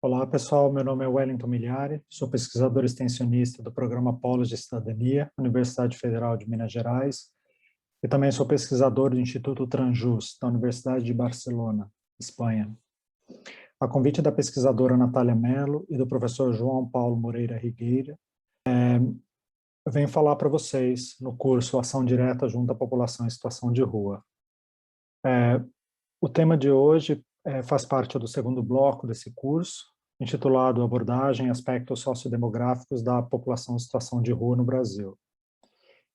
Olá, pessoal. Meu nome é Wellington Miliari, sou pesquisador extensionista do Programa Polos de Cidadania, Universidade Federal de Minas Gerais, e também sou pesquisador do Instituto Transjus, da Universidade de Barcelona, Espanha. A convite da pesquisadora Natália Mello e do professor João Paulo Moreira Rigueira, eu venho falar para vocês no curso Ação Direta junto à População em Situação de Rua. O tema de hoje faz parte do segundo bloco desse curso, intitulado Abordagem e Aspectos Sociodemográficos da População em Situação de Rua no Brasil.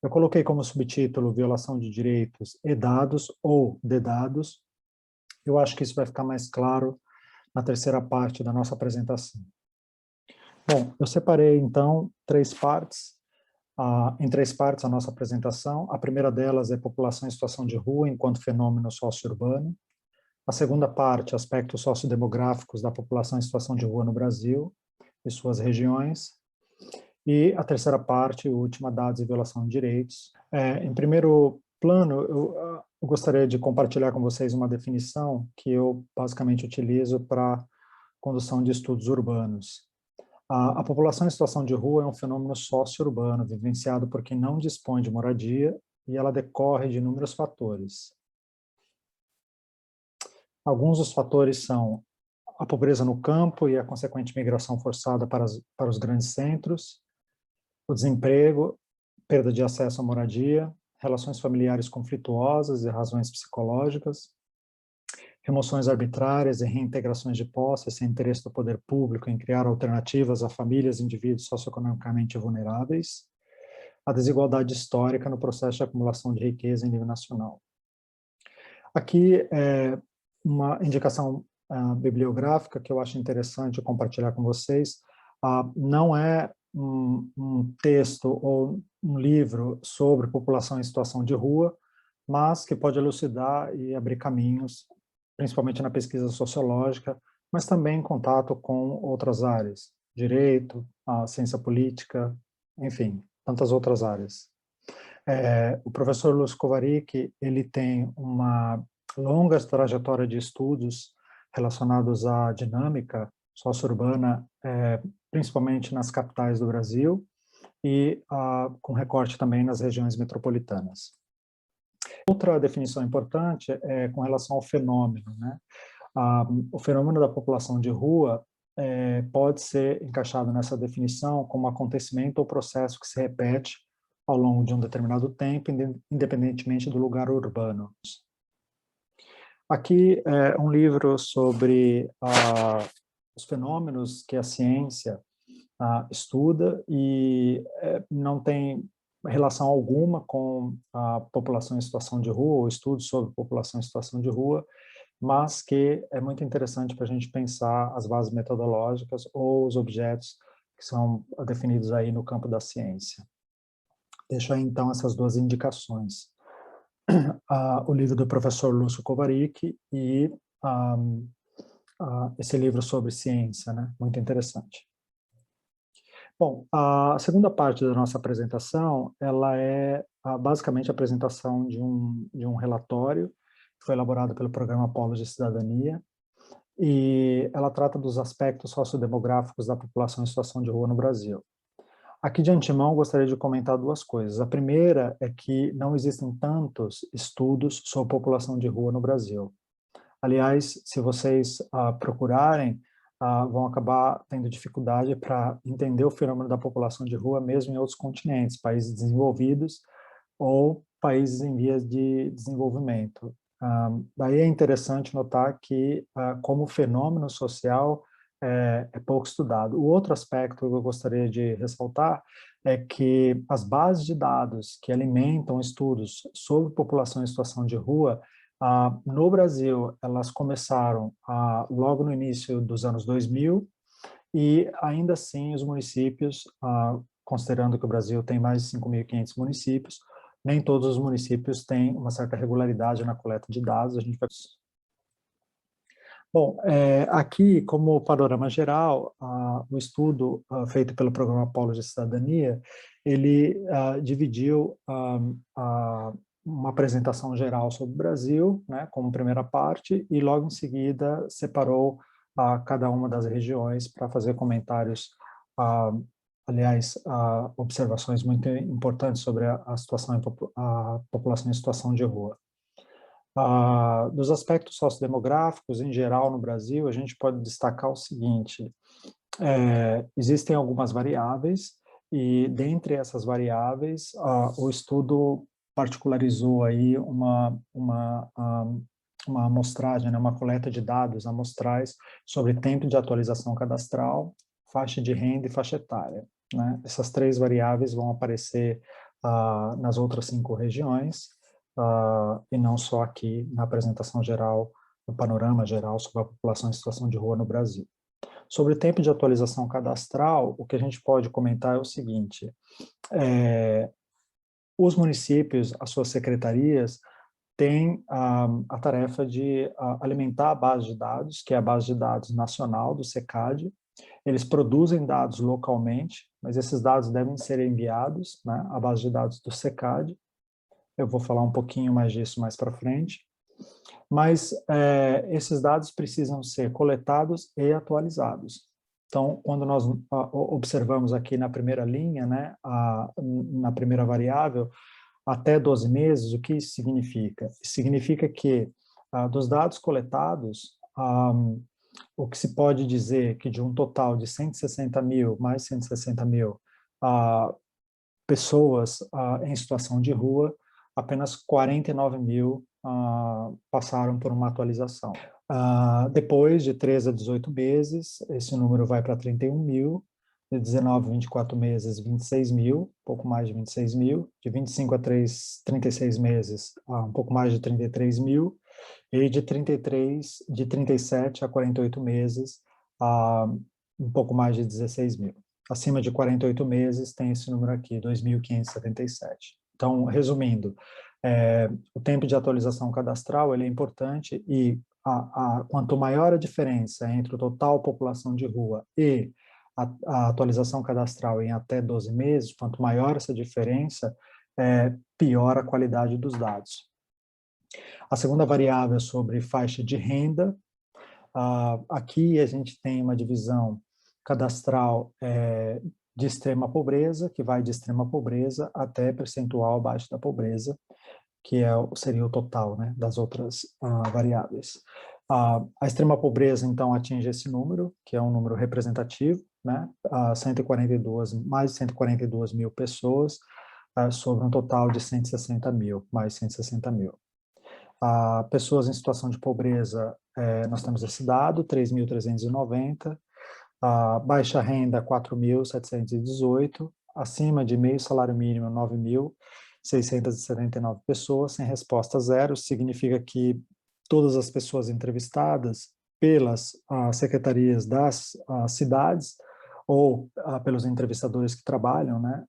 Eu coloquei como subtítulo Violação de Direitos e Dados, ou de Dados. Eu acho que isso vai ficar mais claro na terceira parte da nossa apresentação. Bom, eu separei, então, em três partes a nossa apresentação. A primeira delas é População em Situação de Rua enquanto fenômeno socio-urbano. A segunda parte, aspectos sociodemográficos da população em situação de rua no Brasil e suas regiões. E a terceira parte, última, dados e violação de direitos. Em primeiro plano, eu gostaria de compartilhar com vocês uma definição que eu basicamente utilizo para condução de estudos urbanos. A população em situação de rua é um fenômeno socio-urbano, vivenciado por quem não dispõe de moradia, e ela decorre de inúmeros fatores. Alguns dos fatores são a pobreza no campo e a consequente migração forçada para os grandes centros, o desemprego, perda de acesso à moradia, relações familiares conflituosas e razões psicológicas, remoções arbitrárias e reintegrações de posse sem interesse do poder público em criar alternativas a famílias e indivíduos socioeconomicamente vulneráveis, a desigualdade histórica no processo de acumulação de riqueza em nível nacional. Aqui uma indicação bibliográfica que eu acho interessante compartilhar com vocês. Não é um texto ou um livro sobre população em situação de rua, mas que pode elucidar e abrir caminhos, principalmente na pesquisa sociológica, mas também em contato com outras áreas, direito, a ciência política, enfim, tantas outras áreas. O professor Lúcio Kovarik, ele tem uma longa trajetória de estudos relacionados à dinâmica socio-urbana, principalmente nas capitais do Brasil, e com recorte também nas regiões metropolitanas. Outra definição importante é com relação ao fenômeno, né? O fenômeno da população de rua pode ser encaixado nessa definição como acontecimento ou processo que se repete ao longo de um determinado tempo, independentemente do lugar urbano. Aqui é um livro sobre os fenômenos que a ciência estuda e não tem relação alguma com a população em situação de rua, ou estudos sobre população em situação de rua, mas que é muito interessante para a gente pensar as bases metodológicas ou os objetos que são definidos aí no campo da ciência. Deixo aí, então, essas duas indicações. O livro do professor Lúcio Kovarik e esse livro sobre ciência, né? Muito interessante. Bom, a segunda parte da nossa apresentação, ela é basicamente a apresentação de um relatório que foi elaborado pelo Programa Polos de Cidadania, e ela trata dos aspectos sociodemográficos da população em situação de rua no Brasil. Aqui de antemão gostaria de comentar duas coisas. A primeira é que não existem tantos estudos sobre população de rua no Brasil. Aliás, se vocês procurarem, vão acabar tendo dificuldade para entender o fenômeno da população de rua mesmo em outros continentes, países desenvolvidos ou países em vias de desenvolvimento. Daí é interessante notar que, como fenômeno social, é pouco estudado. O outro aspecto que eu gostaria de ressaltar é que as bases de dados que alimentam estudos sobre população em situação de rua, no Brasil, elas começaram logo no início dos anos 2000, e ainda assim os municípios, considerando que o Brasil tem mais de 5.500 municípios, nem todos os municípios têm uma certa regularidade na coleta de dados. A gente vai... Bom, aqui, como panorama geral, o estudo feito pelo Programa Polos de Cidadania, ele dividiu uma apresentação geral sobre o Brasil, né, como primeira parte, e logo em seguida separou a cada uma das regiões para fazer comentários, aliás, observações muito importantes sobre a situação, a população em situação de rua. Dos aspectos sociodemográficos, em geral, no Brasil, a gente pode destacar o seguinte: existem algumas variáveis, e dentre essas variáveis, o estudo particularizou aí uma amostragem, né, uma coleta de dados amostrais sobre tempo de atualização cadastral, faixa de renda e faixa etária, né? Essas três variáveis vão aparecer nas outras 5 regiões, e não só aqui na apresentação geral, no panorama geral sobre a população em situação de rua no Brasil. Sobre o tempo de atualização cadastral, o que a gente pode comentar é o seguinte: os municípios, as suas secretarias, têm a tarefa de alimentar a base de dados, que é a base de dados nacional do SECAD. Eles produzem dados localmente, mas esses dados devem ser enviados, né, à base de dados do SECAD. Eu vou falar um pouquinho mais disso mais para frente. Mas esses dados precisam ser coletados e atualizados. Então, quando nós observamos aqui na primeira linha, né, na primeira variável, até 12 meses, o que isso significa? Significa que, dos dados coletados, o que se pode dizer que de um total de 160 mil, mais 160 mil pessoas em situação de rua, apenas 49 mil passaram por uma atualização. Depois de 13 a 18 meses, esse número vai para 31 mil, de 19 a 24 meses, 26 mil, pouco mais de 26 mil, de 25 a 36 meses, um pouco mais de 33 mil, e de 37 a 48 meses, um pouco mais de 16 mil. Acima de 48 meses tem esse número aqui, 2.577. Então, resumindo, o tempo de atualização cadastral ele é importante, e quanto maior a diferença entre o total população de rua e a atualização cadastral em até 12 meses, quanto maior essa diferença, pior a qualidade dos dados. A segunda variável é sobre faixa de renda. Aqui a gente tem uma divisão cadastral de extrema pobreza, que vai de extrema pobreza até percentual abaixo da pobreza, que seria o total, né, das outras variáveis. A extrema pobreza, então, atinge esse número, que é um número representativo, né, mais de 142 mil pessoas, sobre um total de 160 mil, mais 160 mil. Pessoas em situação de pobreza, nós temos esse dado, 3.390, baixa renda, 4.718, acima de meio salário mínimo, 9.679 pessoas, sem resposta zero. Significa que todas as pessoas entrevistadas pelas secretarias das cidades ou pelos entrevistadores que trabalham, né,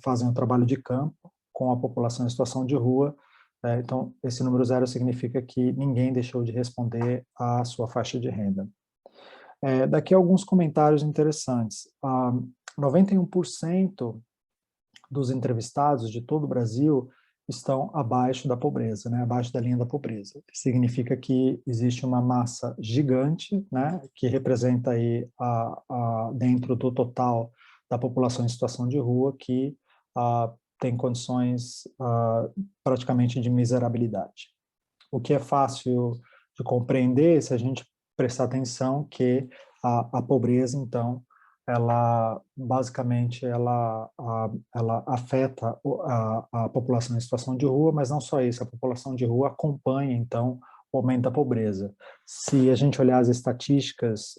fazem um trabalho de campo com a população em situação de rua. Então, esse número zero significa que ninguém deixou de responder à sua faixa de renda. Daqui alguns comentários interessantes. 91% dos entrevistados de todo o Brasil estão abaixo da pobreza, né, abaixo da linha da pobreza. Significa que existe uma massa gigante, né, que representa aí dentro do total da população em situação de rua, que tem condições praticamente de miserabilidade. O que é fácil de compreender se a gente prestar atenção que a pobreza, então, ela basicamente ela afeta a população em situação de rua, mas não só isso, a população de rua acompanha, então, o aumento da pobreza. Se a gente olhar as estatísticas,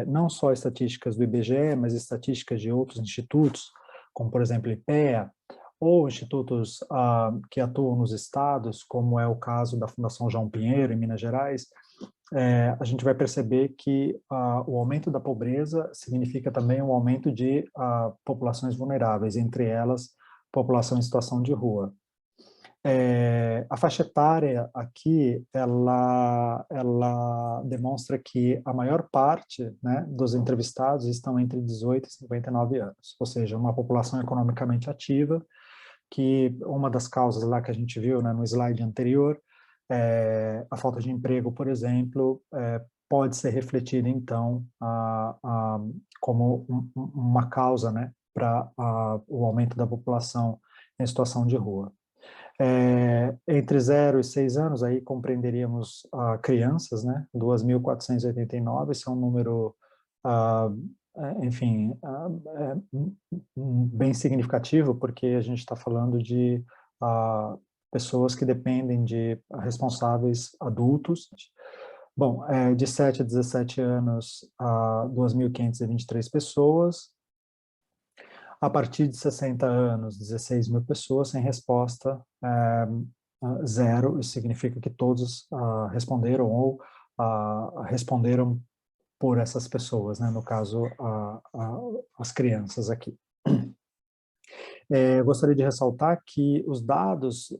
não só estatísticas do IBGE, mas estatísticas de outros institutos, como, por exemplo, IPEA, ou institutos que atuam nos estados, como é o caso da Fundação João Pinheiro, em Minas Gerais, a gente vai perceber que o aumento da pobreza significa também um aumento de populações vulneráveis, entre elas, população em situação de rua. A faixa etária aqui, ela demonstra que a maior parte, né, dos entrevistados estão entre 18 e 59 anos, ou seja, uma população economicamente ativa, que uma das causas lá que a gente viu, né, no slide anterior, a falta de emprego, por exemplo, pode ser refletida, então, como uma causa, né, para o aumento da população em situação de rua. Entre 0 e 6 anos, aí compreenderíamos crianças, né, 2.489, esse é um número, enfim, bem significativo, porque a gente está falando de pessoas que dependem de responsáveis adultos. Bom, de 7 a 17 anos, 2.523 pessoas. A partir de 60 anos, 16 mil pessoas sem resposta, zero. Isso significa que todos responderam ou responderam por essas pessoas, né? No caso, as crianças aqui. Eu gostaria de ressaltar que os dados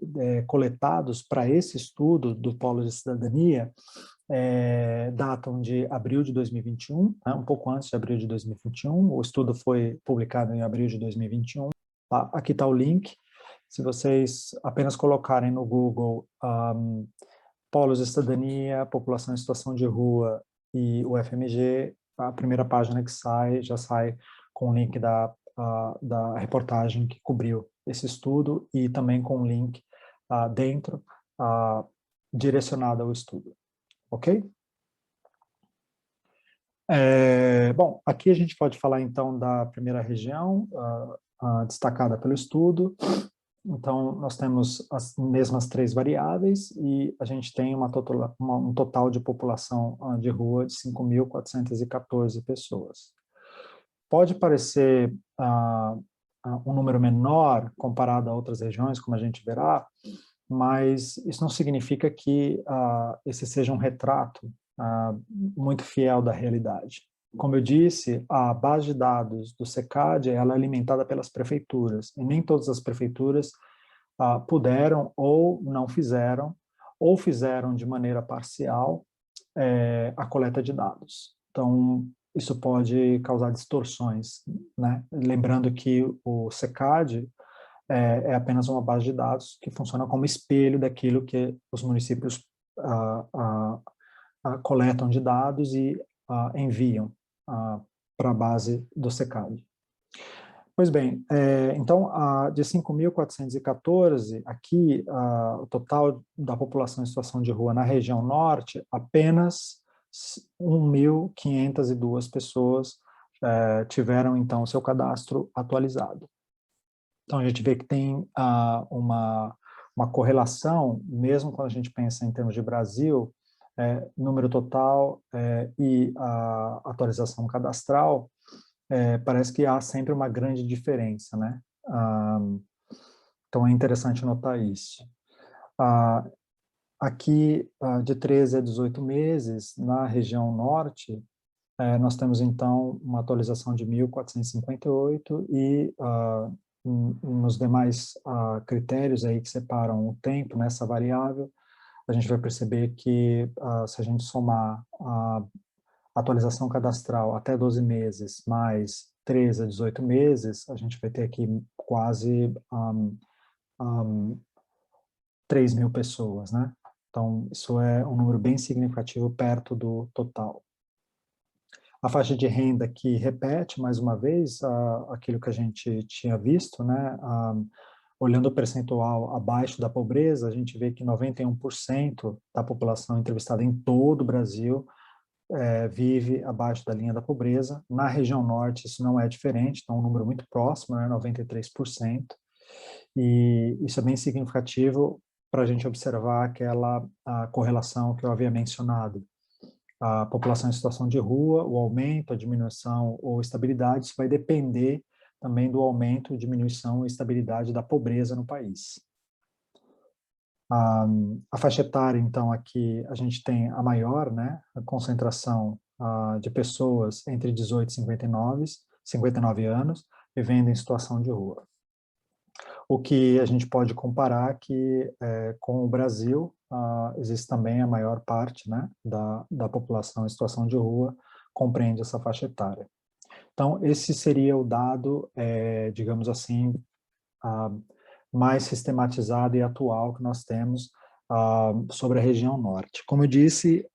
coletados para esse estudo do Polo de Cidadania datam de abril de 2021, né, um pouco antes de abril de 2021. O estudo foi publicado em abril de 2021. Tá? Aqui está o link. Se vocês apenas colocarem no Google Polos de Cidadania, População em Situação de Rua e o FMG, a primeira página que sai, já sai com o link da reportagem que cobriu esse estudo e também com o link dentro direcionado ao estudo. Ok? Bom, aqui a gente pode falar então da primeira região destacada pelo estudo. Então, nós temos as mesmas 3 variáveis e a gente tem um total de população de rua de 5.414 pessoas. Pode parecer um número menor comparado a outras regiões, como a gente verá, mas isso não significa que esse seja um retrato muito fiel da realidade. Como eu disse, a base de dados do SECAD ela é alimentada pelas prefeituras, e nem todas as prefeituras puderam ou não fizeram, ou fizeram de maneira parcial a coleta de dados. Então, isso pode causar distorções, né? Lembrando que o SECAD é apenas uma base de dados que funciona como espelho daquilo que os municípios coletam de dados e enviam para a base do SECAD. Pois bem, então, de 5.414, aqui, o total da população em situação de rua na região norte, apenas 1.502 pessoas tiveram, então, seu cadastro atualizado. Então, a gente vê que tem uma correlação, mesmo quando a gente pensa em termos de Brasil, número total e a atualização cadastral, parece que há sempre uma grande diferença, né? Então, é interessante notar isso. Aqui, de 13 a 18 meses, na região norte, nós temos, então, uma atualização de 1.458 e nos demais critérios aí que separam o tempo nessa variável, a gente vai perceber que se a gente somar a atualização cadastral até 12 meses mais 13 a 18 meses, a gente vai ter aqui quase 3 mil pessoas, né? Então, isso é um número bem significativo perto do total. A faixa de renda que repete, mais uma vez, aquilo que a gente tinha visto, né? Olhando o percentual abaixo da pobreza, a gente vê que 91% da população entrevistada em todo o Brasil vive abaixo da linha da pobreza. Na região norte, isso não é diferente, então um número muito próximo, né? 93%. E isso é bem significativo para a gente observar aquela correlação que eu havia mencionado. A população em situação de rua, o aumento, a diminuição ou estabilidade, isso vai depender também do aumento, diminuição e estabilidade da pobreza no país. A faixa etária, então, aqui a gente tem a maior, né, a concentração de pessoas entre 18 e 59 anos, vivendo em situação de rua. O que a gente pode comparar que com o Brasil, existe também a maior parte, né, da população em situação de rua compreende essa faixa etária. Então, esse seria o dado, digamos assim, mais sistematizado e atual que nós temos sobre a região norte. Como eu disse,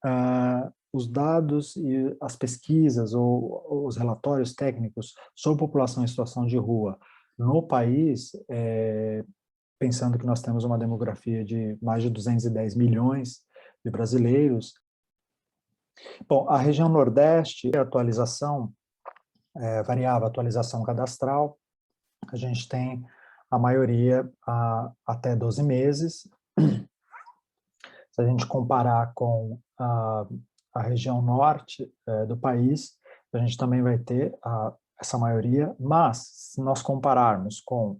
os dados e as pesquisas ou os relatórios técnicos sobre população em situação de rua no país, pensando que nós temos uma demografia de mais de 210 milhões de brasileiros. Bom, a região Nordeste, a atualização variava, a atualização cadastral, a gente tem a maioria até 12 meses. Se a gente comparar com a região norte do país, a gente também vai ter essa maioria, mas se nós compararmos com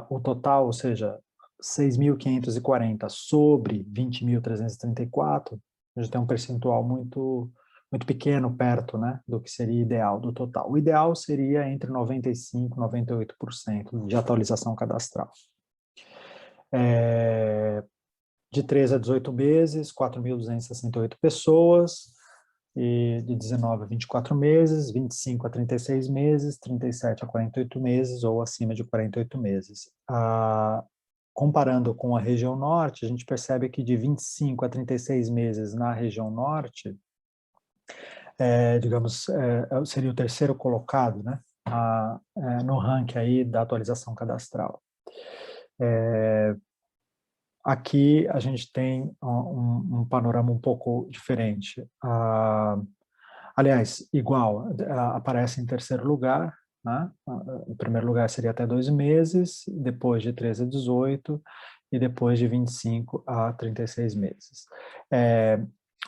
o total, ou seja, 6.540 sobre 20.334, a gente tem um percentual muito pequeno perto, né, do que seria ideal do total. O ideal seria entre 95% e 98% de atualização cadastral. De 13 a 18 meses, 4.268 pessoas, e de 19 a 24 meses, 25 a 36 meses, 37 a 48 meses ou acima de 48 meses. Comparando com a região norte, a gente percebe que de 25 a 36 meses na região norte, digamos, seria o terceiro colocado, né, no ranking aí da atualização cadastral. Aqui a gente tem um panorama um pouco diferente. Aliás, igual, aparece em terceiro lugar, né? Em primeiro lugar seria até 2 meses, depois de 13 a 18 e depois de 25 a 36 meses.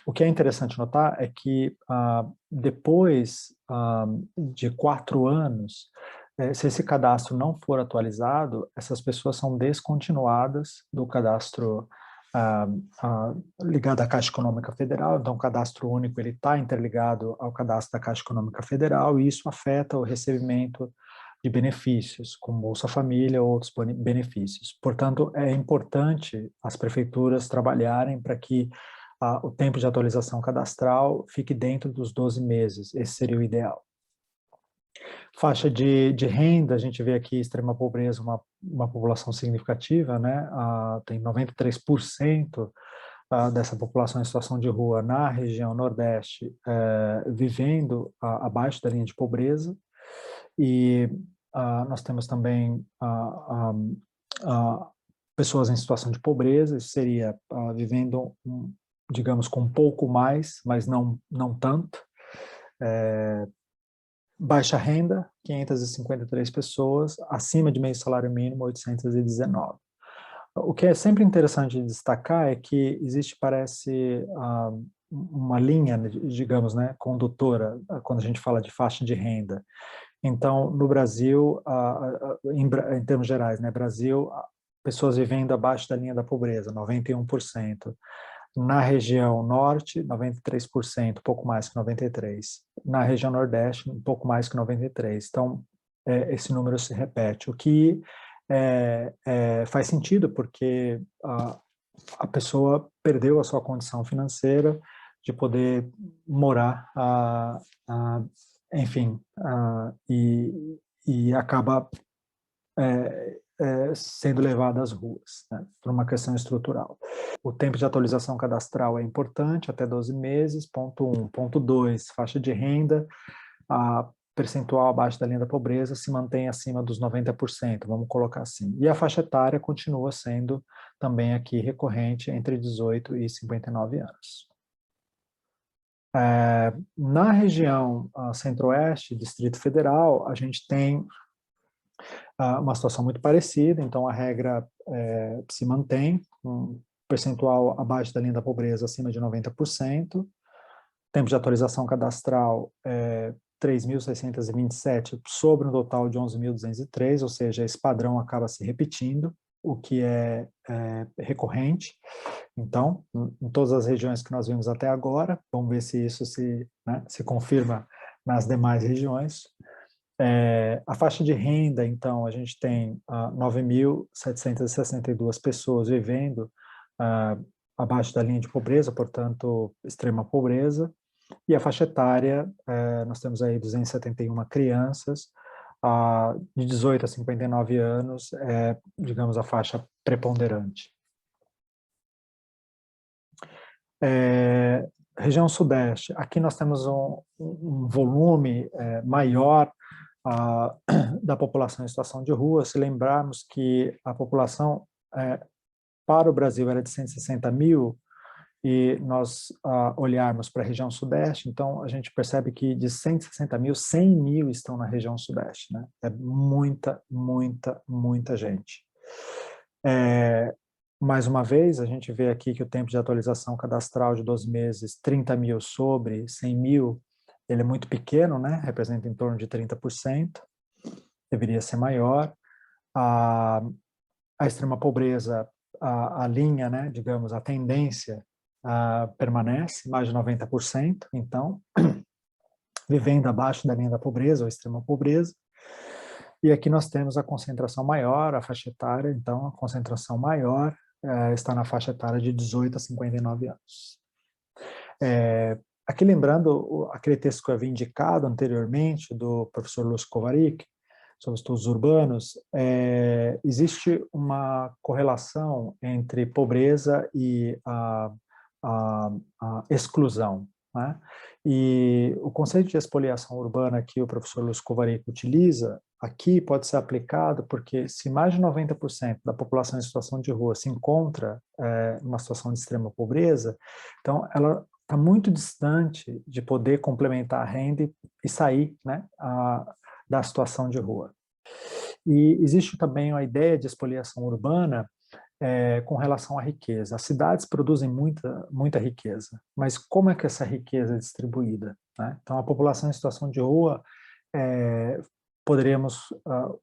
O que é interessante notar é que depois de 4 anos, se esse cadastro não for atualizado, essas pessoas são descontinuadas do cadastro ligado à Caixa Econômica Federal. Então, o cadastro único ele está interligado ao cadastro da Caixa Econômica Federal e isso afeta o recebimento de benefícios, como Bolsa Família ou outros benefícios. Portanto, é importante as prefeituras trabalharem para que o tempo de atualização cadastral fique dentro dos 12 meses. Esse seria o ideal. Faixa de renda, a gente vê aqui extrema pobreza, uma população significativa, né? Tem 93% dessa população em situação de rua na região Nordeste vivendo abaixo da linha de pobreza. E nós temos também pessoas em situação de pobreza, isso seria vivendo, digamos, com um pouco mais, mas não tanto. Baixa renda, 553 pessoas, acima de meio salário mínimo, 819. O que é sempre interessante de destacar é que existe, parece, uma linha, digamos, né, condutora, quando a gente fala de faixa de renda. Então, no Brasil, em termos gerais, né, Brasil, pessoas vivendo abaixo da linha da pobreza, 91%. Na região norte, 93%, pouco mais que 93%. Na região nordeste, um pouco mais que 93%. Então, esse número se repete, o que faz sentido, porque a pessoa perdeu a sua condição financeira de poder morar, enfim, e acaba sendo levada às ruas, né, por uma questão estrutural. O tempo de atualização cadastral é importante, até 12 meses, ponto 1. Ponto 2, faixa de renda, a percentual abaixo da linha da pobreza se mantém acima dos 90%, vamos colocar assim. E a faixa etária continua sendo também aqui recorrente entre 18 e 59 anos. Na região centro-oeste, Distrito Federal, a gente tem uma situação muito parecida, então a regra se mantém, um percentual abaixo da linha da pobreza, acima de 90%, tempo de atualização cadastral 3.627 sobre um total de 11.203, ou seja, esse padrão acaba se repetindo, o que é recorrente. Então, em todas as regiões que nós vimos até agora, vamos ver se isso se confirma nas demais regiões. A faixa de renda, então, a gente tem 9.762 pessoas vivendo abaixo da linha de pobreza, portanto, extrema pobreza. E a faixa etária, nós temos aí 271 crianças, de 18 a 59 anos, digamos, a faixa preponderante. Região Sudeste, aqui nós temos um volume maior da população em situação de rua. Se lembrarmos que a população para o Brasil era de 160 mil, e nós olharmos para a região Sudeste, então a gente percebe que de 160 mil, 100 mil estão na região Sudeste, né? É muita, muita, muita gente. Mais uma vez, a gente vê aqui que o tempo de atualização cadastral de 12 meses, 30 mil sobre 100 mil, ele é muito pequeno, né? Representa em torno de 30%, deveria ser maior. A extrema pobreza, a linha, né, digamos, a tendência permanece, mais de 90%, então, vivendo abaixo da linha da pobreza, ou extrema pobreza. E aqui nós temos a concentração maior, a faixa etária, então, a concentração maior está na faixa etária de 18 a 59 anos. Aqui lembrando aquele texto que eu havia indicado anteriormente, do professor Lúcio Kovarik, sobre estudos urbanos, existe uma correlação entre pobreza e a exclusão, né? E o conceito de expoliação urbana que o professor Lúcio Kovarik utiliza, aqui pode ser aplicado porque se mais de 90% da população em situação de rua se encontra numa situação de extrema pobreza, então ela está muito distante de poder complementar a renda e sair, né, da situação de rua. E existe também a ideia de expoliação urbana com relação à riqueza. As cidades produzem muita riqueza, mas como é que essa riqueza é distribuída, né? Então, a população em situação de rua, poderíamos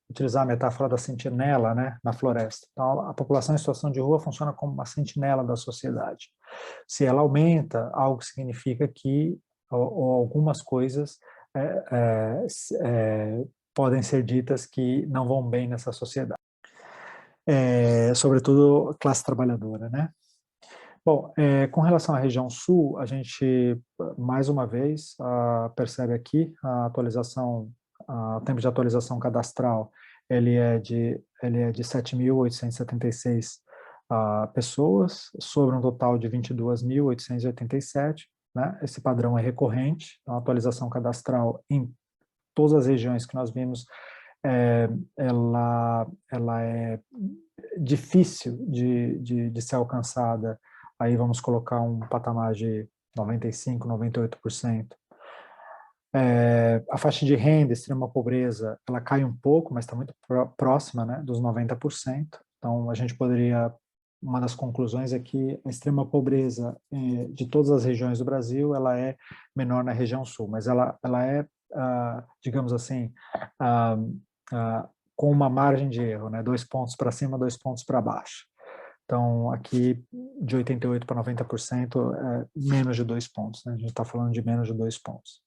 utilizar a metáfora da sentinela, né, na floresta. Então, a população em situação de rua funciona como uma sentinela da sociedade. Se ela aumenta, algo significa que ou algumas coisas podem ser ditas que não vão bem nessa sociedade. Sobretudo classe trabalhadora, né? Bom, com relação à região sul, a gente, mais uma vez, percebe aqui a atualização, o tempo de atualização cadastral, ele é de 7.876 pessoas, sobre um total de 22.887, né? Esse padrão é recorrente, então a atualização cadastral em todas as regiões que nós vimos, ela é difícil de ser alcançada. Aí vamos colocar um patamar de 95%, 98%. A faixa de renda, extrema pobreza, ela cai um pouco, mas está muito próxima, né, dos 90%. Então, a gente poderia, uma das conclusões é que a extrema pobreza de todas as regiões do Brasil, ela é menor na região sul, mas ela é, digamos assim, com uma margem de erro, né, 2 pontos para cima, 2 pontos para baixo. Então, aqui, de 88% para 90%, menos de 2 pontos, né? A gente está falando de menos de 2 pontos.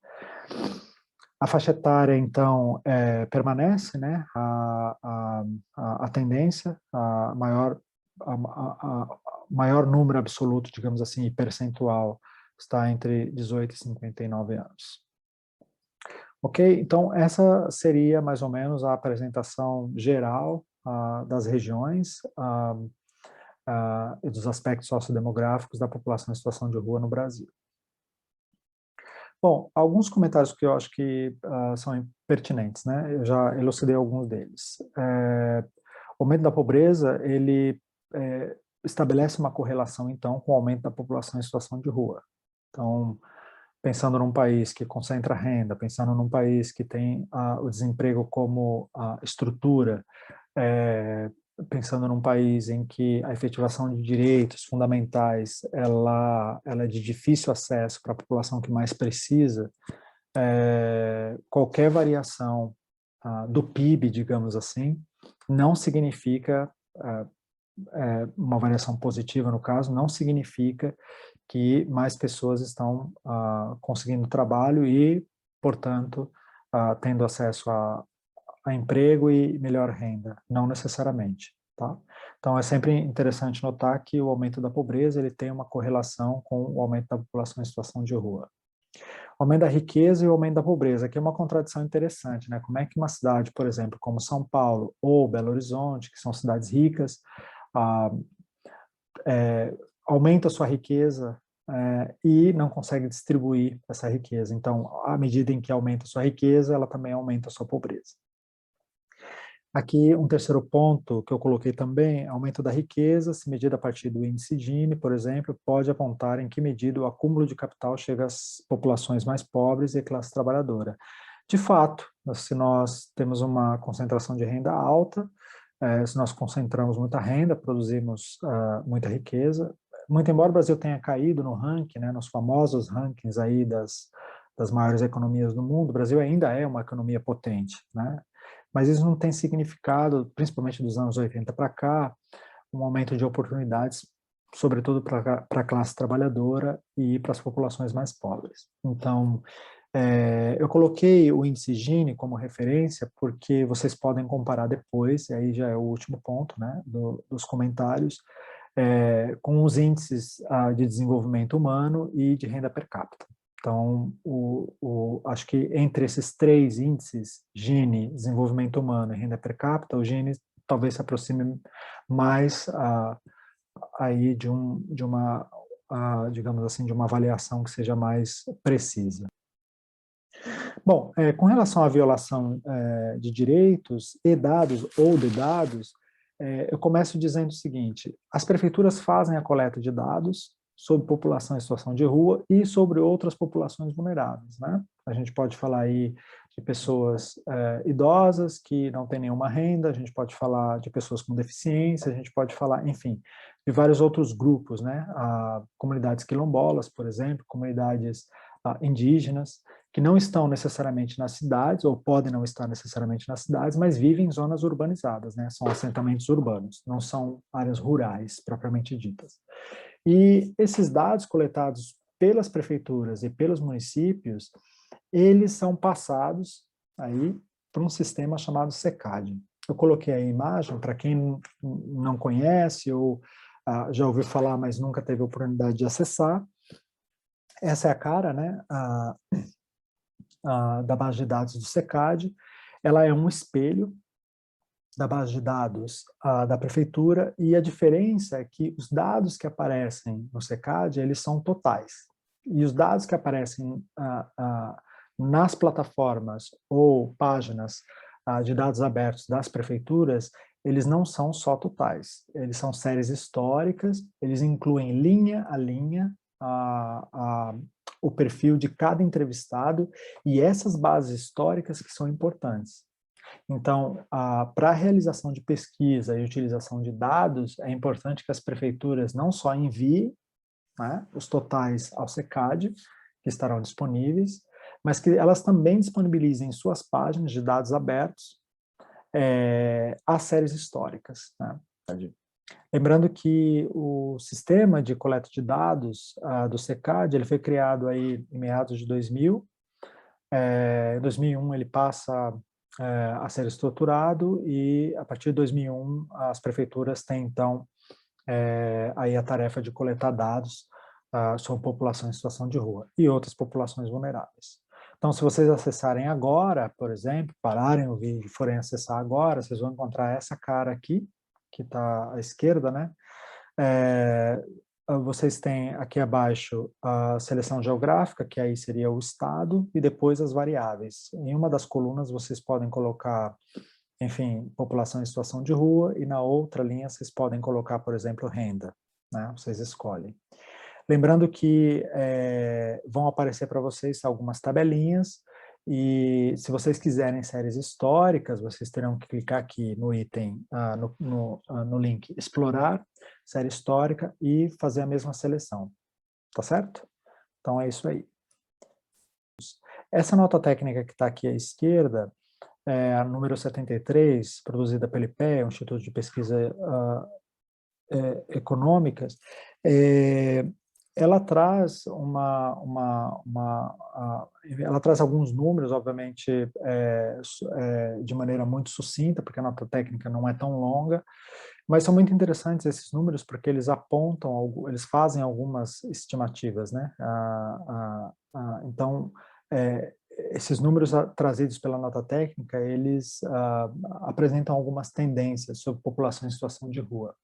A faixa etária, então, permanece, né? A tendência, maior número absoluto, digamos assim, e percentual, está entre 18 e 59 anos. Ok? Então, essa seria mais ou menos a apresentação geral das regiões e dos aspectos sociodemográficos da população em situação de rua no Brasil. Bom, alguns comentários que eu acho que são pertinentes, né? Eu já elucidei alguns deles. O aumento da pobreza, ele estabelece uma correlação, então, com o aumento da população em situação de rua. Então, pensando num país que concentra renda, pensando num país que tem o desemprego como estrutura, pensando num país em que a efetivação de direitos fundamentais ela é de difícil acesso para a população que mais precisa, qualquer variação do PIB, digamos assim, não significa, uma variação positiva no caso, não significa que mais pessoas estão conseguindo trabalho e, portanto, tendo acesso a emprego e melhor renda, não necessariamente, tá? Então, é sempre interessante notar que o aumento da pobreza, ele tem uma correlação com o aumento da população em situação de rua. O aumento da riqueza e o aumento da pobreza, que é uma contradição interessante, né? Como é que uma cidade, por exemplo, como São Paulo ou Belo Horizonte, que são cidades ricas, aumenta a sua riqueza e não consegue distribuir essa riqueza. Então, à medida em que aumenta a sua riqueza, ela também aumenta a sua pobreza. Aqui, um terceiro ponto que eu coloquei também, aumento da riqueza, se medido a partir do índice Gini, por exemplo, pode apontar em que medida o acúmulo de capital chega às populações mais pobres e à classe trabalhadora. De fato, se nós temos uma concentração de renda alta, se nós concentramos muita renda, produzimos muita riqueza, muito embora o Brasil tenha caído no ranking, né, nos famosos rankings aí das maiores economias do mundo, o Brasil ainda é uma economia potente, né? Mas isso não tem significado, principalmente dos anos 80 para cá, um aumento de oportunidades, sobretudo para a classe trabalhadora e para as populações mais pobres. Então, eu coloquei o índice Gini como referência porque vocês podem comparar depois, e aí já é o último ponto, né, dos comentários, com os índices de desenvolvimento humano e de renda per capita. Então, acho que entre esses três índices, Gini, desenvolvimento humano e renda per capita, o Gini talvez se aproxime mais aí de uma, digamos assim, de uma avaliação que seja mais precisa. Bom, com relação à violação de direitos e dados ou de dados, eu começo dizendo o seguinte: as prefeituras fazem a coleta de dados sobre população em situação de rua e sobre outras populações vulneráveis, né? A gente pode falar aí de pessoas idosas que não têm nenhuma renda, a gente pode falar de pessoas com deficiência, a gente pode falar, enfim, de vários outros grupos, né? Comunidades quilombolas, por exemplo, comunidades indígenas, que não estão necessariamente nas cidades, ou podem não estar necessariamente nas cidades, mas vivem em zonas urbanizadas, né? São assentamentos urbanos, não são áreas rurais, propriamente ditas. E esses dados coletados pelas prefeituras e pelos municípios, eles são passados aí para um sistema chamado SECAD. Eu coloquei a imagem para quem não conhece ou já ouviu falar, mas nunca teve a oportunidade de acessar. Essa é a cara, né, da base de dados do SECAD. Ela é um espelho da base de dados da prefeitura, e a diferença é que os dados que aparecem no SECAD, eles são totais. E os dados que aparecem nas plataformas ou páginas de dados abertos das prefeituras, eles não são só totais. Eles são séries históricas, eles incluem linha a linha o perfil de cada entrevistado, e essas bases históricas que são importantes. Então, para a realização de pesquisa e utilização de dados, é importante que as prefeituras não só enviem, né, os totais ao SECAD, que estarão disponíveis, mas que elas também disponibilizem suas páginas de dados abertos as séries históricas, né? Lembrando que o sistema de coleta de dados do SECAD, ele foi criado aí em meados de 2000. Em 2001 ele passa a ser estruturado, e a partir de 2001 as prefeituras têm então aí a tarefa de coletar dados sobre população em situação de rua e outras populações vulneráveis. Então, se vocês acessarem agora, por exemplo, pararem o vídeo e forem acessar agora, vocês vão encontrar essa cara aqui, que está à esquerda, né? Vocês têm aqui abaixo a seleção geográfica, que aí seria o estado, e depois as variáveis. Em uma das colunas vocês podem colocar, enfim, população em situação de rua, e na outra linha vocês podem colocar, por exemplo, renda, né? Vocês escolhem. Lembrando que vão aparecer para vocês algumas tabelinhas, e se vocês quiserem séries históricas, vocês terão que clicar aqui no item, no link explorar, série histórica, e fazer a mesma seleção, tá certo? Então é isso aí. Essa nota técnica que está aqui à esquerda, a número 73, produzida pelo IPEA, o Instituto de Pesquisa Econômicas, ela traz ela traz alguns números, obviamente, de maneira muito sucinta, porque a nota técnica não é tão longa, mas são muito interessantes esses números, porque eles apontam, eles fazem algumas estimativas, né? Então, esses números trazidos pela nota técnica, eles apresentam algumas tendências sobre população em situação de rua.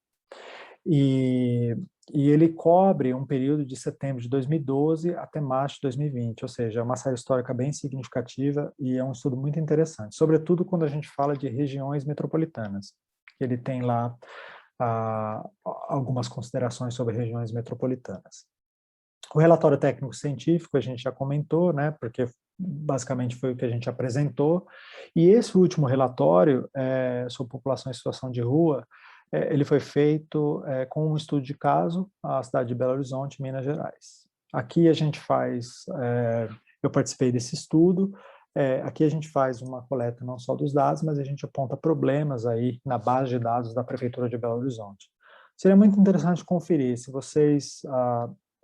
E E ele cobre um período de setembro de 2012 até março de 2020, ou seja, é uma série histórica bem significativa e é um estudo muito interessante, sobretudo quando a gente fala de regiões metropolitanas. Ele tem lá algumas considerações sobre regiões metropolitanas. O relatório técnico-científico a gente já comentou, né, porque basicamente foi o que a gente apresentou, e esse último relatório sobre população em situação de rua, ele foi feito com um estudo de caso à cidade de Belo Horizonte, Minas Gerais. Aqui a gente faz, eu participei desse estudo, aqui a gente faz uma coleta não só dos dados, mas a gente aponta problemas aí na base de dados da Prefeitura de Belo Horizonte. Seria muito interessante conferir, se vocês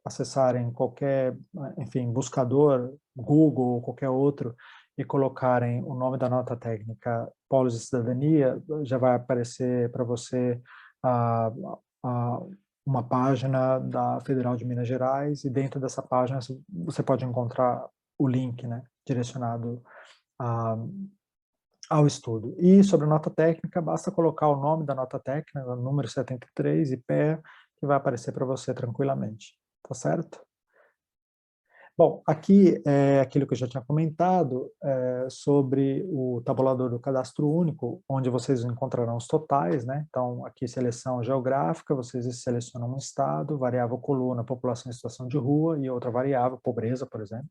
acessarem qualquer, enfim, buscador, Google ou qualquer outro, e colocarem o nome da nota técnica Polos de Cidadania, já vai aparecer para você uma página da Federal de Minas Gerais, e dentro dessa página você pode encontrar o link, né, direcionado ao estudo. E sobre a nota técnica, basta colocar o nome da nota técnica, o número 73, IPE, que vai aparecer para você tranquilamente. Tá certo? Bom, aqui é aquilo que eu já tinha comentado sobre o tabulador do cadastro único, onde vocês encontrarão os totais, né? Então, aqui seleção geográfica, vocês selecionam um estado, variável coluna, população em situação de rua, e outra variável, pobreza, por exemplo.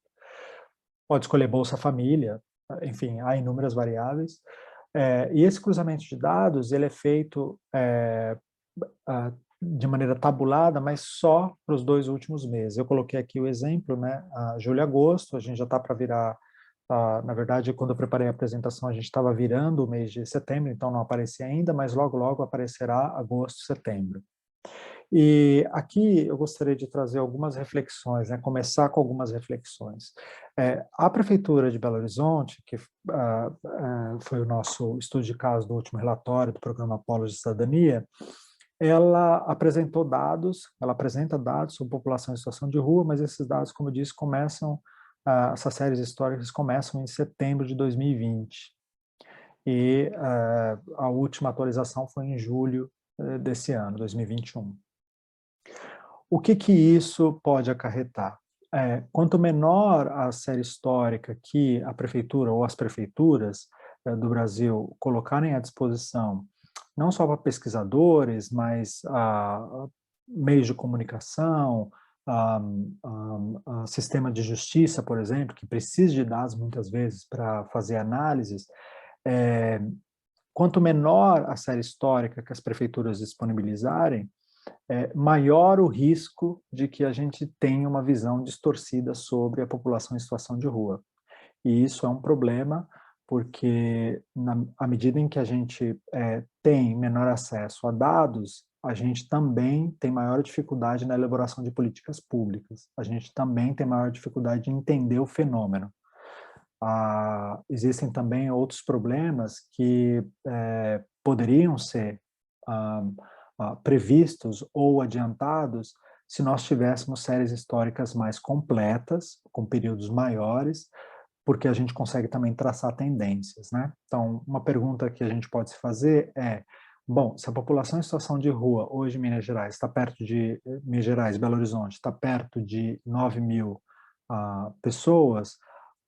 Pode escolher Bolsa Família, enfim, há inúmeras variáveis. E esse cruzamento de dados, ele é feito de maneira tabulada, mas só para os 2 últimos meses. Eu coloquei aqui o exemplo, né, julho e agosto, a gente já está para virar, na verdade, quando eu preparei a apresentação, a gente estava virando o mês de setembro, então não aparecia ainda, mas logo, logo aparecerá agosto, setembro. E aqui eu gostaria de trazer algumas reflexões, né, começar com algumas reflexões. A Prefeitura de Belo Horizonte, que foi o nosso estudo de caso do último relatório do programa Polos de Cidadania, ela apresentou dados, ela apresenta dados sobre população em situação de rua, mas esses dados, como eu disse, começam, essas séries históricas começam em setembro de 2020. E a última atualização foi em julho desse ano, 2021. O que isso pode acarretar? Quanto menor a série histórica que a prefeitura ou as prefeituras do Brasil colocarem à disposição, não só para pesquisadores, mas meios de comunicação, sistema de justiça, por exemplo, que precisa de dados muitas vezes para fazer análises, quanto menor a série histórica que as prefeituras disponibilizarem, maior o risco de que a gente tenha uma visão distorcida sobre a população em situação de rua. E isso é um problema, porque à medida em que a gente tem menor acesso a dados, a gente também tem maior dificuldade na elaboração de políticas públicas. A gente também tem maior dificuldade de entender o fenômeno. Existem também outros problemas que poderiam ser previstos ou adiantados se nós tivéssemos séries históricas mais completas, com períodos maiores, porque a gente consegue também traçar tendências, né? Então, uma pergunta que a gente pode se fazer é, bom, se a população em situação de rua, hoje em Minas Gerais, está perto de, Minas Gerais, Belo Horizonte, está perto de 9 mil pessoas,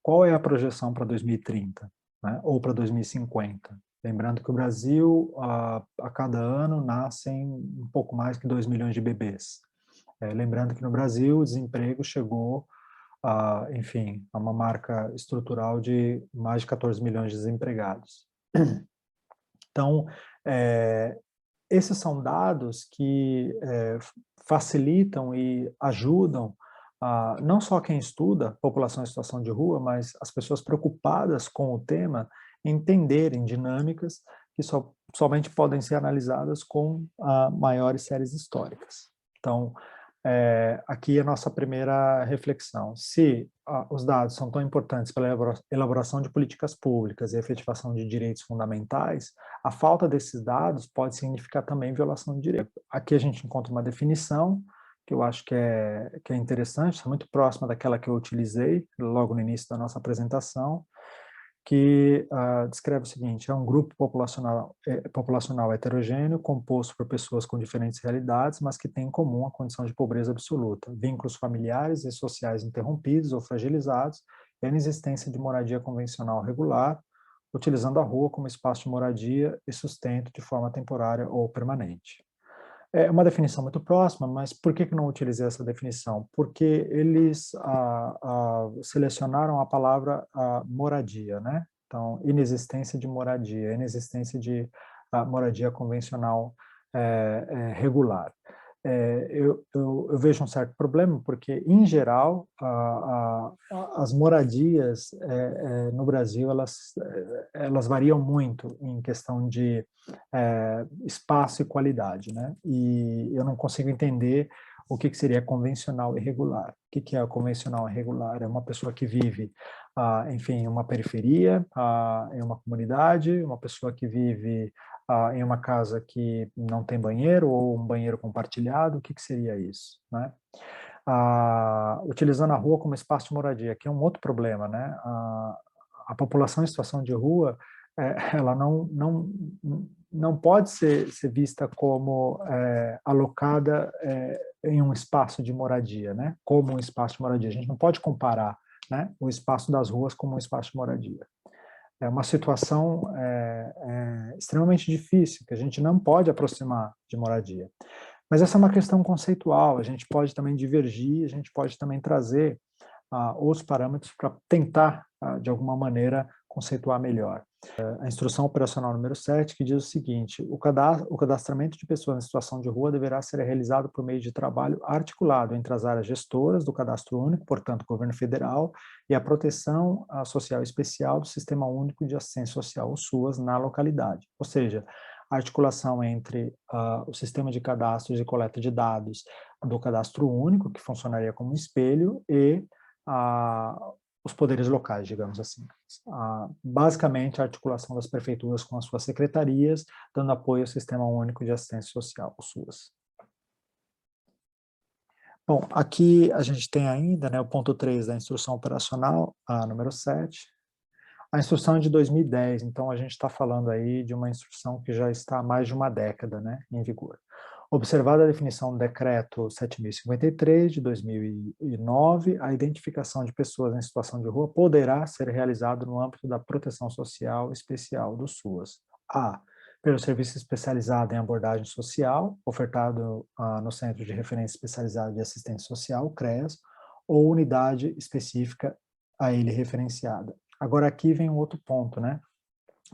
qual é a projeção para 2030, né? Ou para 2050? Lembrando que o Brasil, a cada ano, nascem um pouco mais que 2 milhões de bebês. Lembrando que no Brasil o desemprego chegou enfim, a uma marca estrutural de mais de 14 milhões de desempregados. Então, esses são dados que facilitam e ajudam não só quem estuda população em situação de rua, mas as pessoas preocupadas com o tema entenderem dinâmicas que somente podem ser analisadas com maiores séries históricas. Então, aqui a nossa primeira reflexão. Se os dados são tão importantes para a elaboração de políticas públicas e efetivação de direitos fundamentais, a falta desses dados pode significar também violação de direito. Aqui a gente encontra uma definição que eu acho que é interessante, é muito próxima daquela que eu utilizei logo no início da nossa apresentação, que descreve o seguinte: é um grupo populacional heterogêneo, composto por pessoas com diferentes realidades, mas que tem em comum a condição de pobreza absoluta, vínculos familiares e sociais interrompidos ou fragilizados, e a inexistência de moradia convencional regular, utilizando a rua como espaço de moradia e sustento de forma temporária ou permanente. É uma definição muito próxima, mas por que não utilizei essa definição? Porque eles selecionaram a palavra moradia, né? Então, inexistência de moradia, inexistência de moradia convencional regular. Eu vejo um certo problema, porque, em geral, as moradias no Brasil, elas variam muito em questão de espaço e qualidade, né? E eu não consigo entender o que seria convencional e regular. O que é convencional e regular? É uma pessoa que vive, enfim, em uma periferia, em uma comunidade, uma pessoa que vive em uma casa que não tem banheiro ou um banheiro compartilhado. O que seria isso, né? Utilizando a rua como espaço de moradia, que é um outro problema, né? A população em situação de rua, ela não pode ser vista como alocada em um espaço de moradia, né? Como um espaço de moradia. A gente não pode comparar, né, o espaço das ruas como um espaço de moradia. É uma situação extremamente difícil, que a gente não pode aproximar de moradia. Mas essa é uma questão conceitual, a gente pode também divergir, a gente pode também trazer outros parâmetros para tentar, de alguma maneira, conceituar melhor. A instrução operacional número 7, que diz o seguinte: o cadastramento de pessoas em situação de rua deverá ser realizado por meio de trabalho articulado entre as áreas gestoras do Cadastro Único, portanto, governo federal, e a proteção social especial do Sistema Único de Assistência Social, o SUAS, na localidade. Ou seja, a articulação entre o sistema de cadastros e coleta de dados do Cadastro Único, que funcionaria como um espelho, e os poderes locais, digamos assim. Basicamente, a articulação das prefeituras com as suas secretarias, dando apoio ao Sistema Único de Assistência Social, o SUAS. Bom, aqui a gente tem ainda, né, o ponto 3 da instrução operacional, a número 7. A instrução é de 2010, então a gente está falando aí de uma instrução que já está há mais de uma década, né, em vigor. Observada a definição do decreto 7.053 de 2009, a identificação de pessoas em situação de rua poderá ser realizada no âmbito da proteção social especial do SUAS. Pelo serviço especializado em abordagem social, ofertado no Centro de Referência Especializado de Assistência Social, CREAS, ou unidade específica a ele referenciada. Agora aqui vem um outro ponto, né?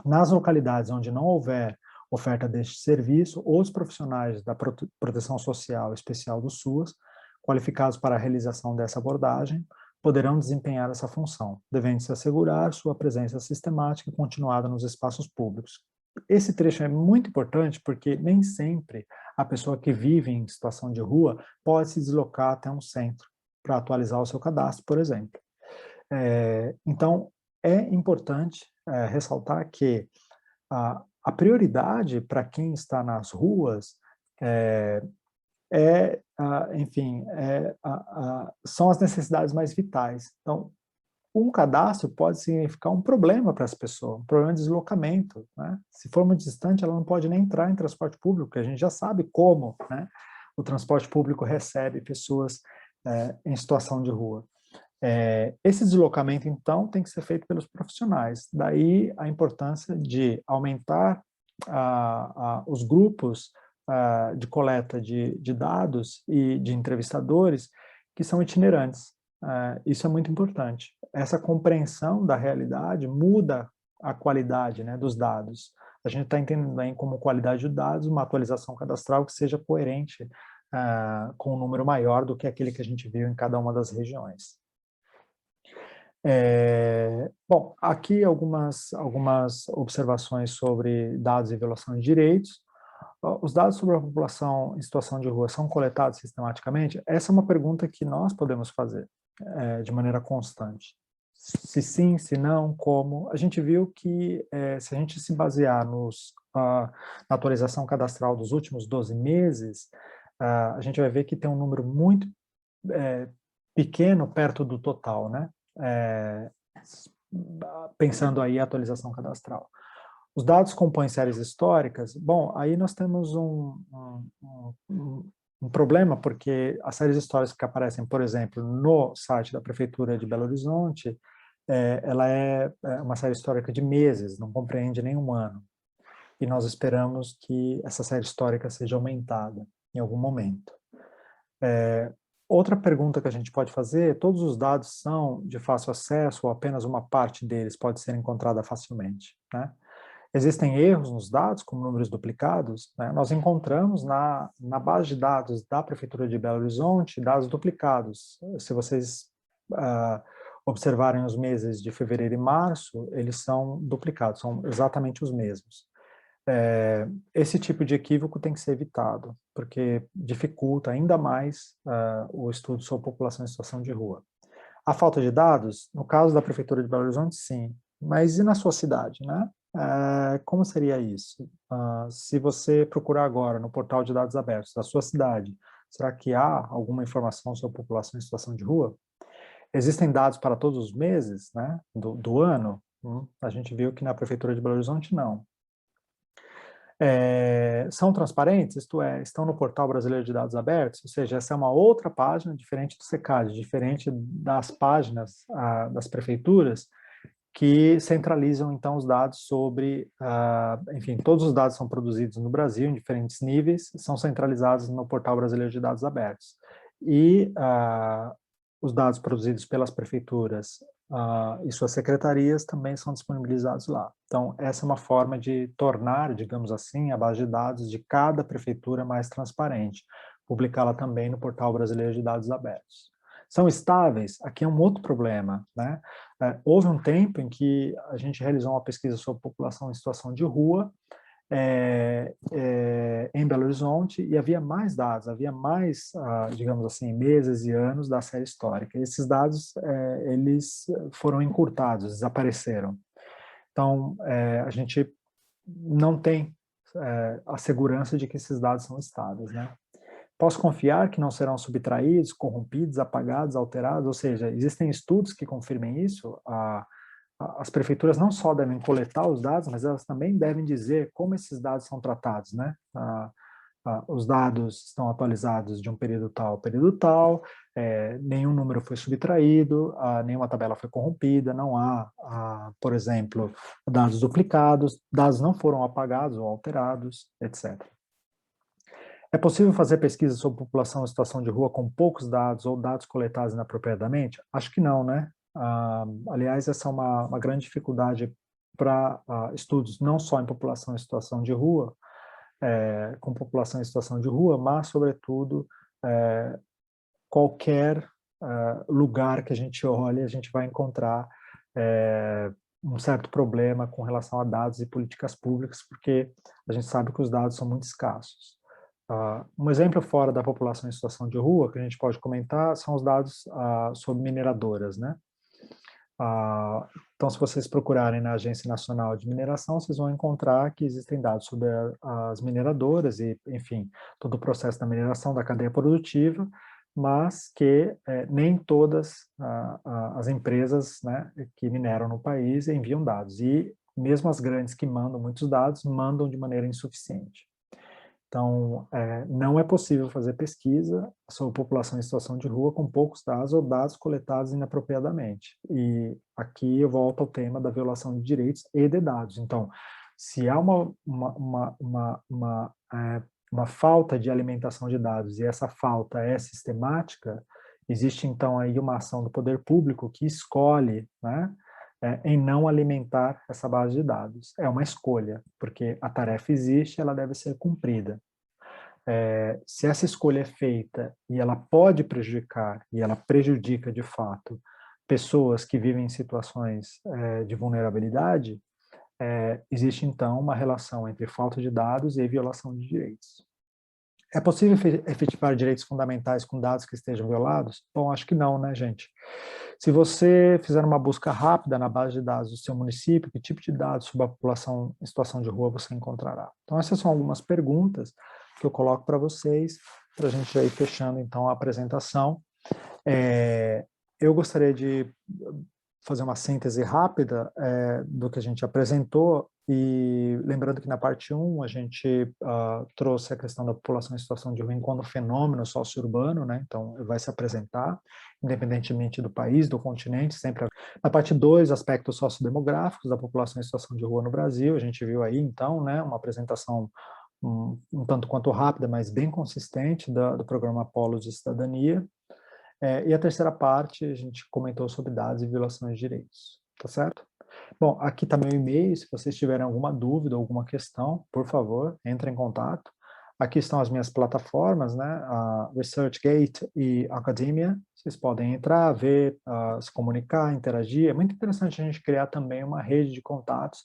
Nas localidades onde não houver oferta deste serviço, os profissionais da proteção social especial do SUAS, qualificados para a realização dessa abordagem, poderão desempenhar essa função, devendo-se assegurar sua presença sistemática e continuada nos espaços públicos. Esse trecho é muito importante porque nem sempre a pessoa que vive em situação de rua pode se deslocar até um centro para atualizar o seu cadastro, por exemplo. Então, é importante ressaltar que a prioridade para quem está nas ruas enfim, são as necessidades mais vitais. Então, um cadastro pode significar um problema para essa pessoa, um problema de deslocamento, né? Se for muito distante, ela não pode nem entrar em transporte público, porque a gente já sabe como, né, o transporte público recebe pessoas em situação de rua. Esse deslocamento, então, tem que ser feito pelos profissionais. Daí a importância de aumentar os grupos de coleta de dados e de entrevistadores que são itinerantes. Isso é muito importante. Essa compreensão da realidade muda a qualidade, né, dos dados. A gente está entendendo aí como qualidade de dados uma atualização cadastral que seja coerente com um número maior do que aquele que a gente viu em cada uma das regiões. Bom, aqui algumas observações sobre dados e violação de direitos. Os dados sobre a população em situação de rua são coletados sistematicamente? Essa é uma pergunta que nós podemos fazer de maneira constante. Se sim, se não, como? A gente viu que se a gente se basear na atualização cadastral dos últimos 12 meses, a gente vai ver que tem um número muito pequeno perto do total, né? pensando aí a atualização cadastral. Os dados compõem séries históricas. Bom, aí nós temos um problema, porque as séries históricas que aparecem, por exemplo, no site da Prefeitura de Belo Horizonte, ela é uma série histórica de meses, não compreende nenhum ano. E nós esperamos que essa série histórica seja aumentada em algum momento. Outra pergunta que a gente pode fazer: todos os dados são de fácil acesso ou apenas uma parte deles pode ser encontrada facilmente, né? Existem erros nos dados, como números duplicados, né? Nós encontramos na base de dados da Prefeitura de Belo Horizonte dados duplicados. Se vocês observarem os meses de fevereiro e março, eles são duplicados, são exatamente os mesmos. Esse tipo de equívoco tem que ser evitado, porque dificulta ainda mais o estudo sobre população em situação de rua. A falta de dados, no caso da Prefeitura de Belo Horizonte, sim, mas e na sua cidade, né? Como seria isso? Se você procurar agora no portal de dados abertos da sua cidade, será que há alguma informação sobre população em situação de rua? Existem dados para todos os meses, né, do ano? A gente viu que na Prefeitura de Belo Horizonte não. São transparentes, isto é, estão no Portal Brasileiro de Dados Abertos, ou seja, essa é uma outra página diferente do SECAD, diferente das páginas das prefeituras, que centralizam, então, os dados sobre, enfim, todos os dados são produzidos no Brasil, em diferentes níveis, são centralizados no Portal Brasileiro de Dados Abertos. E os dados produzidos pelas prefeituras e suas secretarias também são disponibilizados lá. Então, essa é uma forma de tornar, digamos assim, a base de dados de cada prefeitura mais transparente, publicá-la também no Portal Brasileiro de Dados Abertos. São estáveis? Aqui é um outro problema, né? Houve um tempo em que a gente realizou uma pesquisa sobre população em situação de rua em Belo Horizonte e havia mais dados, havia mais, digamos assim, meses e anos da série histórica. E esses dados, eles foram encurtados, desapareceram. Então, a gente não tem a segurança de que esses dados são estáveis, né? Posso confiar que não serão subtraídos, corrompidos, apagados, alterados? Ou seja, existem estudos que confirmem isso? As prefeituras não só devem coletar os dados, mas elas também devem dizer como esses dados são tratados, né? Os dados estão atualizados de um período tal ao período tal, nenhum número foi subtraído, nenhuma tabela foi corrompida, não há, por exemplo, dados duplicados, dados não foram apagados ou alterados, etc. É possível fazer pesquisa sobre população em situação de rua com poucos dados ou dados coletados inapropriadamente? Acho que não, né? Aliás, essa é uma grande dificuldade para estudos não só em população em situação de rua, com população em situação de rua, mas, sobretudo, qualquer lugar que a gente olhe, a gente vai encontrar um certo problema com relação a dados e políticas públicas, porque a gente sabe que os dados são muito escassos. Um exemplo fora da população em situação de rua que a gente pode comentar são os dados sobre mineradoras, né? Então, se vocês procurarem na Agência Nacional de Mineração, vocês vão encontrar que existem dados sobre as mineradoras e, enfim, todo o processo da mineração, da cadeia produtiva, mas que nem todas as empresas, né, que mineram no país enviam dados. E mesmo as grandes que mandam muitos dados, mandam de maneira insuficiente. Então, não é possível fazer pesquisa sobre população em situação de rua com poucos dados ou dados coletados inapropriadamente. E aqui eu volto ao tema da violação de direitos e de dados. Então, se há uma falta de alimentação de dados e essa falta é sistemática, existe então aí uma ação do poder público que escolhe, né, em não alimentar essa base de dados. É uma escolha, porque a tarefa existe, ela deve ser cumprida. Se essa escolha é feita e ela pode prejudicar, e ela prejudica de fato, pessoas que vivem em situações de vulnerabilidade, existe então uma relação entre falta de dados e violação de direitos. É possível efetivar direitos fundamentais com dados que estejam violados? Bom, acho que não, né, gente? Se você fizer uma busca rápida na base de dados do seu município, que tipo de dados sobre a população em situação de rua você encontrará? Então, essas são algumas perguntas que eu coloco para vocês, para a gente já ir fechando, então, a apresentação. Eu gostaria de fazer uma síntese rápida do que a gente apresentou, e lembrando que na parte 1 a gente trouxe a questão da população em situação de rua enquanto fenômeno socio-urbano, né? Então vai se apresentar, independentemente do país, do continente, sempre. Na parte 2, aspectos sociodemográficos da população em situação de rua no Brasil, a gente viu aí então, né, uma apresentação um tanto quanto rápida, mas bem consistente do programa Polos de Cidadania. E a terceira parte, a gente comentou sobre dados e violações de direitos, tá certo? Bom, aqui está meu e-mail, se vocês tiverem alguma dúvida, alguma questão, por favor, entre em contato. Aqui estão as minhas plataformas, né, a ResearchGate e Academia. Vocês podem entrar, ver, se comunicar, interagir. É muito interessante a gente criar também uma rede de contatos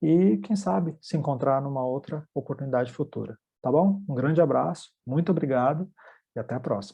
e, quem sabe, se encontrar numa outra oportunidade futura, tá bom? Um grande abraço, muito obrigado e até a próxima.